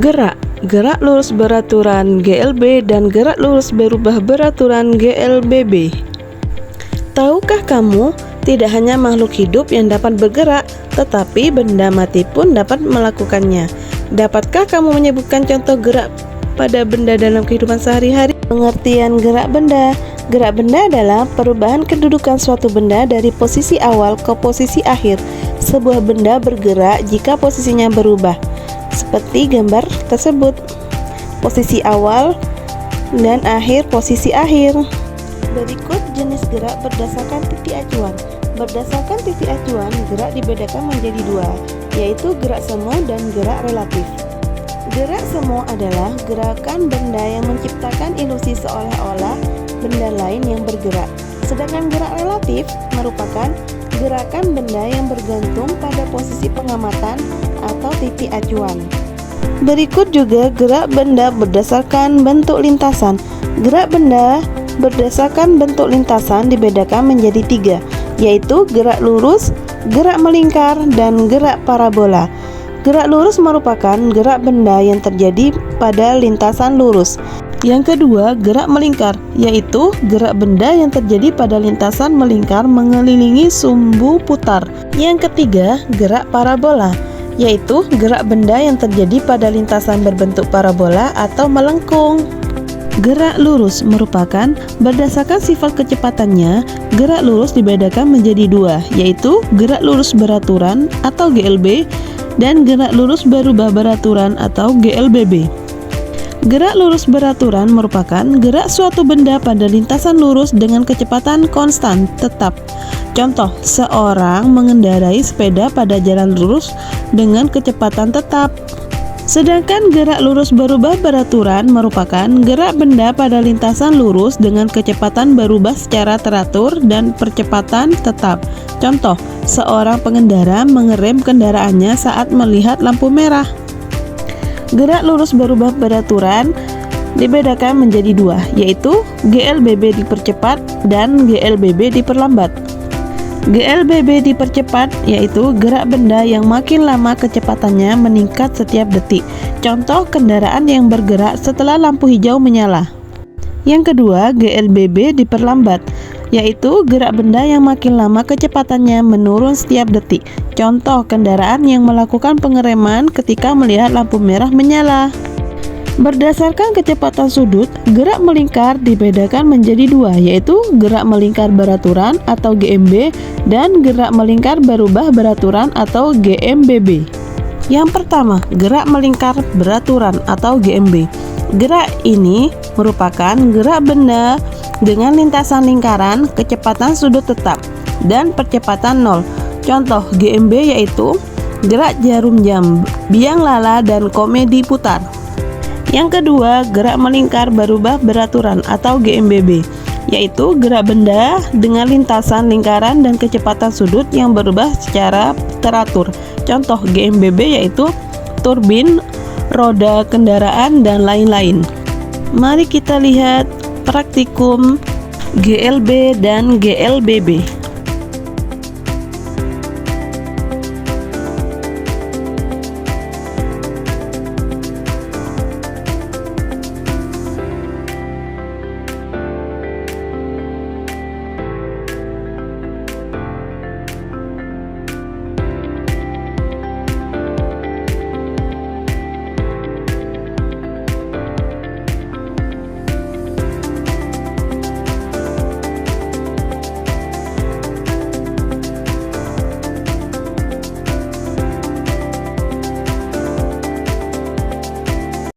Gerak, gerak lurus beraturan GLB dan gerak lurus berubah beraturan GLBB. Tahukah kamu, tidak hanya makhluk hidup yang dapat bergerak, tetapi benda mati pun dapat melakukannya. Dapatkah kamu menyebutkan contoh gerak pada benda dalam kehidupan sehari-hari? Pengertian gerak benda. Gerak benda adalah perubahan kedudukan suatu benda dari posisi awal ke posisi akhir. Sebuah benda bergerak jika posisinya berubah, seperti gambar tersebut. Posisi awal dan akhir posisi akhir. Berikut jenis gerak berdasarkan titik acuan. Berdasarkan titik acuan, gerak dibedakan menjadi dua, yaitu gerak semu dan gerak relatif. Gerak semu adalah gerakan benda yang menciptakan ilusi seolah-olah benda lain yang bergerak. Sedangkan gerak relatif merupakan gerakan benda yang bergantung pada posisi pengamatan atau titik acuan. Berikut juga gerak benda berdasarkan bentuk lintasan. Gerak benda berdasarkan bentuk lintasan dibedakan menjadi tiga, yaitu gerak lurus, gerak melingkar, dan gerak parabola. Gerak lurus merupakan gerak benda yang terjadi pada lintasan lurus. Yang kedua, gerak melingkar, yaitu gerak benda yang terjadi pada lintasan melingkar mengelilingi sumbu putar. Yang ketiga, gerak parabola, yaitu gerak benda yang terjadi pada lintasan berbentuk parabola atau melengkung. Gerak lurus merupakan berdasarkan sifat kecepatannya, gerak lurus dibedakan menjadi dua, yaitu gerak lurus beraturan atau GLB dan gerak lurus berubah beraturan atau GLBB. Gerak lurus beraturan merupakan gerak suatu benda pada lintasan lurus dengan kecepatan konstan tetap. Contoh, seorang mengendarai sepeda pada jalan lurus dengan kecepatan tetap. Sedangkan gerak lurus berubah beraturan merupakan gerak benda pada lintasan lurus dengan kecepatan berubah secara teratur dan percepatan tetap. Contoh, seorang pengendara mengerem kendaraannya saat melihat lampu merah. Gerak lurus berubah beraturan dibedakan menjadi dua, yaitu GLBB dipercepat dan GLBB diperlambat. GLBB dipercepat yaitu gerak benda yang makin lama kecepatannya meningkat setiap detik. Contoh, kendaraan yang bergerak setelah lampu hijau menyala. Yang kedua, GLBB diperlambat, yaitu gerak benda yang makin lama kecepatannya menurun setiap detik. Contoh, kendaraan yang melakukan pengereman ketika melihat lampu merah menyala. Berdasarkan kecepatan sudut, gerak melingkar dibedakan menjadi dua, yaitu gerak melingkar beraturan atau GMB dan gerak melingkar berubah beraturan atau GMBB. Yang pertama, gerak melingkar beraturan atau GMB. Gerak ini merupakan gerak benda dengan lintasan lingkaran, kecepatan sudut tetap, dan percepatan 0. Contoh GMB yaitu gerak jarum jam, biang lala, dan komedi putar. Yang kedua, gerak melingkar berubah beraturan atau GMBB, yaitu gerak benda dengan lintasan lingkaran dan kecepatan sudut yang berubah secara teratur. Contoh GMBB yaitu turbin, roda kendaraan, dan lain-lain. Mari kita lihat praktikum GLB dan GLBB.